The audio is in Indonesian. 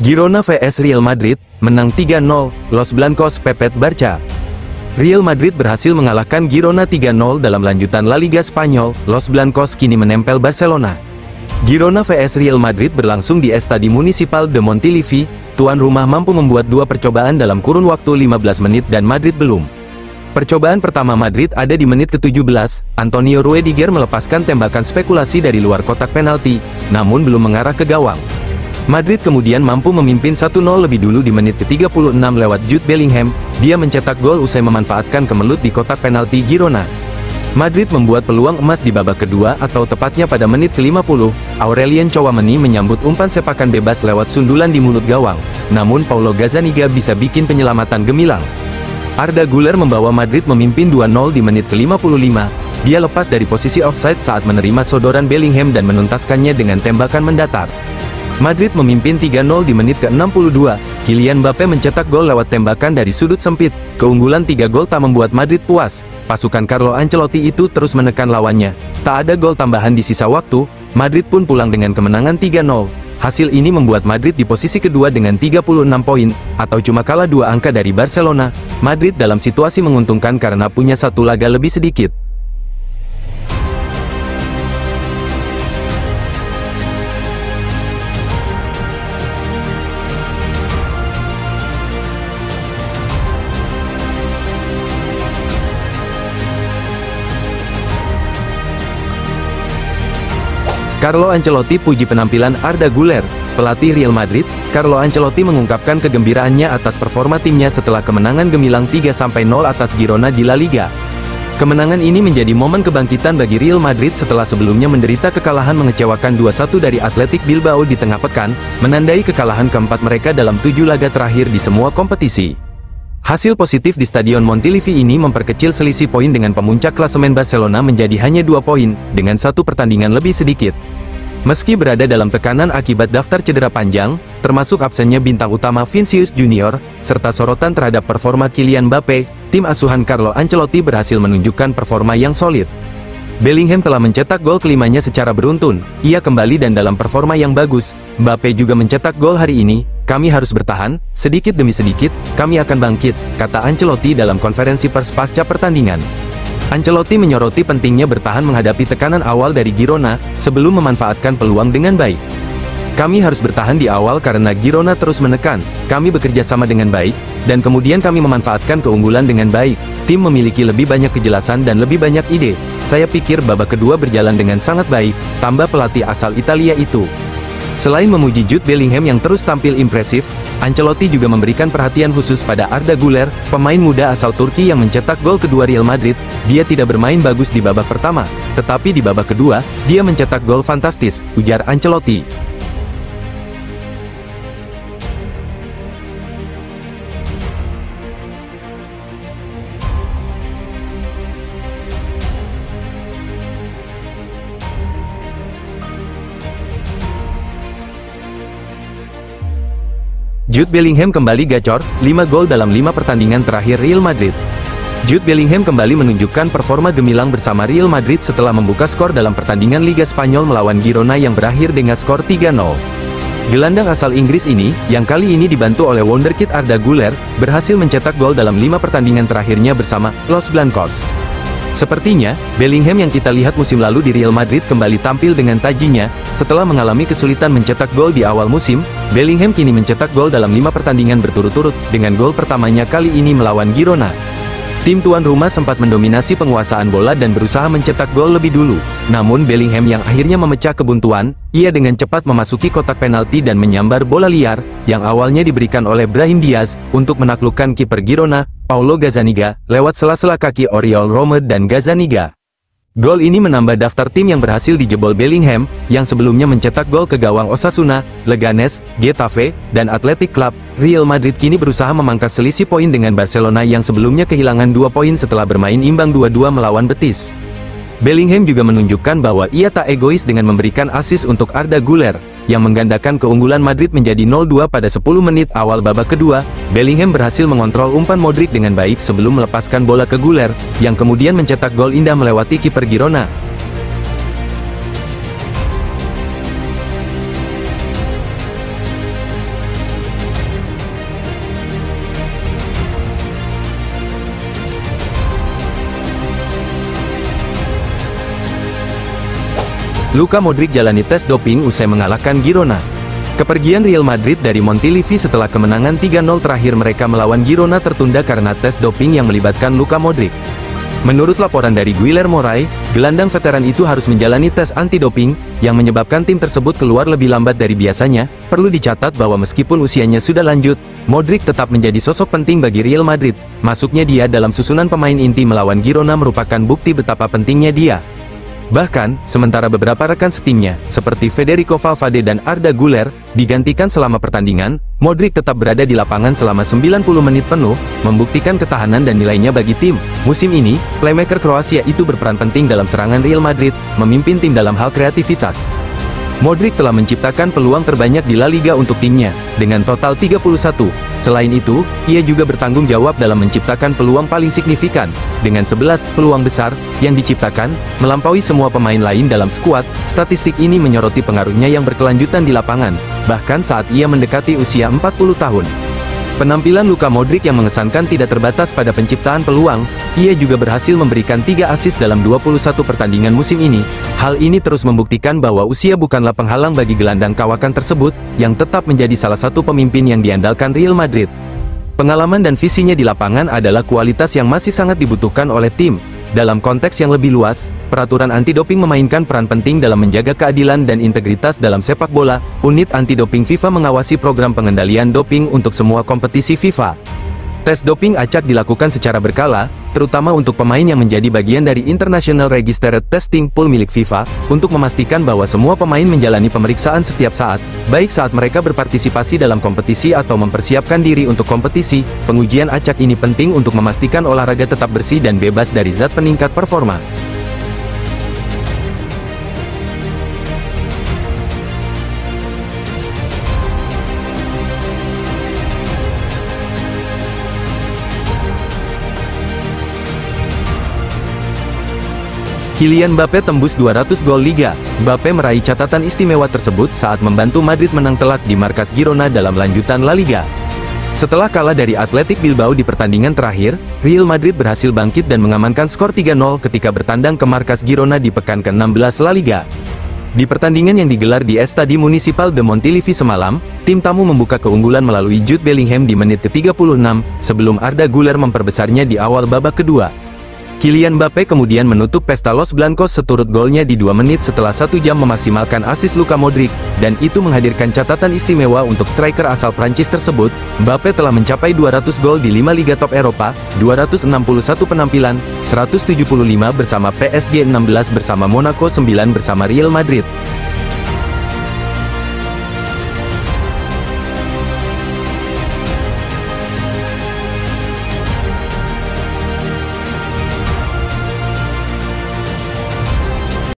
Girona vs Real Madrid, menang 3-0, Los Blancos pepet Barca. Real Madrid berhasil mengalahkan Girona 3-0 dalam lanjutan La Liga Spanyol, Los Blancos kini menempel Barcelona. Girona vs Real Madrid berlangsung di Estadi Municipal de Montilivi, tuan rumah mampu membuat dua percobaan dalam kurun waktu 15 menit dan Madrid belum. Percobaan pertama Madrid ada di menit ke-17, Antonio Rudiger melepaskan tembakan spekulasi dari luar kotak penalti, namun belum mengarah ke gawang. Madrid kemudian mampu memimpin 1-0 lebih dulu di menit ke-36 lewat Jude Bellingham, dia mencetak gol usai memanfaatkan kemelut di kotak penalti Girona. Madrid membuat peluang emas di babak kedua atau tepatnya pada menit ke-50, Aurelien Tchouameni menyambut umpan sepakan bebas lewat sundulan di mulut gawang, namun Paulo Gazzaniga bisa bikin penyelamatan gemilang. Arda Güler membawa Madrid memimpin 2-0 di menit ke-55, dia lepas dari posisi offside saat menerima sodoran Bellingham dan menuntaskannya dengan tembakan mendatar. Madrid memimpin 3-0 di menit ke-62, Kylian Mbappe mencetak gol lewat tembakan dari sudut sempit. Keunggulan 3 gol tak membuat Madrid puas, pasukan Carlo Ancelotti itu terus menekan lawannya. Tak ada gol tambahan di sisa waktu, Madrid pun pulang dengan kemenangan 3-0. Hasil ini membuat Madrid di posisi kedua dengan 36 poin, atau cuma kalah 2 angka dari Barcelona. Madrid dalam situasi menguntungkan karena punya satu laga lebih sedikit. Carlo Ancelotti puji penampilan Arda Güler. Pelatih Real Madrid, Carlo Ancelotti mengungkapkan kegembiraannya atas performa timnya setelah kemenangan gemilang 3-0 atas Girona di La Liga. Kemenangan ini menjadi momen kebangkitan bagi Real Madrid setelah sebelumnya menderita kekalahan mengecewakan 2-1 dari Athletic Bilbao di tengah pekan, menandai kekalahan keempat mereka dalam 7 laga terakhir di semua kompetisi. Hasil positif di Stadion Montilivi ini memperkecil selisih poin dengan pemuncak klasemen Barcelona menjadi hanya 2 poin, dengan 1 pertandingan lebih sedikit. Meski berada dalam tekanan akibat daftar cedera panjang, termasuk absennya bintang utama Vinicius Junior, serta sorotan terhadap performa Kylian Mbappe, tim asuhan Carlo Ancelotti berhasil menunjukkan performa yang solid. Bellingham telah mencetak gol kelimanya secara beruntun, ia kembali dan dalam performa yang bagus. Mbappe juga mencetak gol hari ini. Kami harus bertahan, sedikit demi sedikit, kami akan bangkit, kata Ancelotti dalam konferensi pers pasca pertandingan. Ancelotti menyoroti pentingnya bertahan menghadapi tekanan awal dari Girona, sebelum memanfaatkan peluang dengan baik. Kami harus bertahan di awal karena Girona terus menekan, kami bekerja sama dengan baik, dan kemudian kami memanfaatkan keunggulan dengan baik. Tim memiliki lebih banyak kejelasan dan lebih banyak ide. Saya pikir babak kedua berjalan dengan sangat baik, tambah pelatih asal Italia itu. Selain memuji Jude Bellingham yang terus tampil impresif, Ancelotti juga memberikan perhatian khusus pada Arda Güler, pemain muda asal Turki yang mencetak gol kedua Real Madrid. Dia tidak bermain bagus di babak pertama, tetapi di babak kedua, dia mencetak gol fantastis, ujar Ancelotti. Jude Bellingham kembali gacor, 5 gol dalam 5 pertandingan terakhir Real Madrid. Jude Bellingham kembali menunjukkan performa gemilang bersama Real Madrid setelah membuka skor dalam pertandingan Liga Spanyol melawan Girona yang berakhir dengan skor 3-0. Gelandang asal Inggris ini, yang kali ini dibantu oleh wonderkid Arda Güler, berhasil mencetak gol dalam 5 pertandingan terakhirnya bersama Los Blancos. Sepertinya, Bellingham yang kita lihat musim lalu di Real Madrid kembali tampil dengan tajinya. Setelah mengalami kesulitan mencetak gol di awal musim, Bellingham kini mencetak gol dalam 5 pertandingan berturut-turut, dengan gol pertamanya kali ini melawan Girona. Tim tuan rumah sempat mendominasi penguasaan bola dan berusaha mencetak gol lebih dulu. Namun Bellingham yang akhirnya memecah kebuntuan, ia dengan cepat memasuki kotak penalti dan menyambar bola liar, yang awalnya diberikan oleh Brahim Diaz, untuk menaklukkan kiper Girona, Paulo Gazzaniga, lewat sela-sela kaki Oriol Romeu dan Gazzaniga. Gol ini menambah daftar tim yang berhasil dijebol Bellingham, yang sebelumnya mencetak gol ke gawang Osasuna, Leganes, Getafe, dan Athletic Club. Real Madrid kini berusaha memangkas selisih poin dengan Barcelona yang sebelumnya kehilangan 2 poin setelah bermain imbang 2-2 melawan Betis. Bellingham juga menunjukkan bahwa ia tak egois dengan memberikan assist untuk Arda Güler, yang menggandakan keunggulan Madrid menjadi 0-2 pada 10 menit awal babak kedua. Bellingham berhasil mengontrol umpan Modric dengan baik sebelum melepaskan bola ke Güler, yang kemudian mencetak gol indah melewati kiper Girona. Luka Modric jalani tes doping usai mengalahkan Girona. Kepergian Real Madrid dari Montilivi setelah kemenangan 3-0 terakhir mereka melawan Girona tertunda karena tes doping yang melibatkan Luka Modric. Menurut laporan dari Guillermo Ray, gelandang veteran itu harus menjalani tes anti-doping, yang menyebabkan tim tersebut keluar lebih lambat dari biasanya. Perlu dicatat bahwa meskipun usianya sudah lanjut, Modric tetap menjadi sosok penting bagi Real Madrid. Masuknya dia dalam susunan pemain inti melawan Girona merupakan bukti betapa pentingnya dia. Bahkan, sementara beberapa rekan setimnya, seperti Federico Valverde dan Arda Güler, digantikan selama pertandingan, Modric tetap berada di lapangan selama 90 menit penuh, membuktikan ketahanan dan nilainya bagi tim. Musim ini, playmaker Kroasia itu berperan penting dalam serangan Real Madrid, memimpin tim dalam hal kreativitas. Modric telah menciptakan peluang terbanyak di La Liga untuk timnya, dengan total 31. Selain itu, ia juga bertanggung jawab dalam menciptakan peluang paling signifikan, dengan 11 peluang besar yang diciptakan, melampaui semua pemain lain dalam skuad. Statistik ini menyoroti pengaruhnya yang berkelanjutan di lapangan, bahkan saat ia mendekati usia 40 tahun. Penampilan Luka Modric yang mengesankan tidak terbatas pada penciptaan peluang, ia juga berhasil memberikan 3 assist dalam 21 pertandingan musim ini. Hal ini terus membuktikan bahwa usia bukanlah penghalang bagi gelandang kawakan tersebut, yang tetap menjadi salah satu pemimpin yang diandalkan Real Madrid. Pengalaman dan visinya di lapangan adalah kualitas yang masih sangat dibutuhkan oleh tim. Dalam konteks yang lebih luas, peraturan anti-doping memainkan peran penting dalam menjaga keadilan dan integritas dalam sepak bola. Unit anti-doping FIFA mengawasi program pengendalian doping untuk semua kompetisi FIFA. Tes doping acak dilakukan secara berkala, terutama untuk pemain yang menjadi bagian dari International Registered Testing Pool milik FIFA, untuk memastikan bahwa semua pemain menjalani pemeriksaan setiap saat, baik saat mereka berpartisipasi dalam kompetisi atau mempersiapkan diri untuk kompetisi. Pengujian acak ini penting untuk memastikan olahraga tetap bersih dan bebas dari zat peningkat performa. Kylian Mbappe tembus 200 gol Liga. Mbappe meraih catatan istimewa tersebut saat membantu Madrid menang telak di markas Girona dalam lanjutan La Liga. Setelah kalah dari Athletic Bilbao di pertandingan terakhir, Real Madrid berhasil bangkit dan mengamankan skor 3-0 ketika bertandang ke markas Girona di pekan ke-16 La Liga. Di pertandingan yang digelar di Estadi Municipal de Montilivi semalam, tim tamu membuka keunggulan melalui Jude Bellingham di menit ke-36, sebelum Arda Güler memperbesarnya di awal babak kedua. Kylian Mbappe kemudian menutup pesta Los Blancos seturut golnya di 2 menit setelah 1 jam memaksimalkan assist Luka Modric, dan itu menghadirkan catatan istimewa untuk striker asal Prancis tersebut. Mbappe telah mencapai 200 gol di 5 liga top Eropa, 261 penampilan, 175 bersama PSG, 16 bersama Monaco, 9 bersama Real Madrid.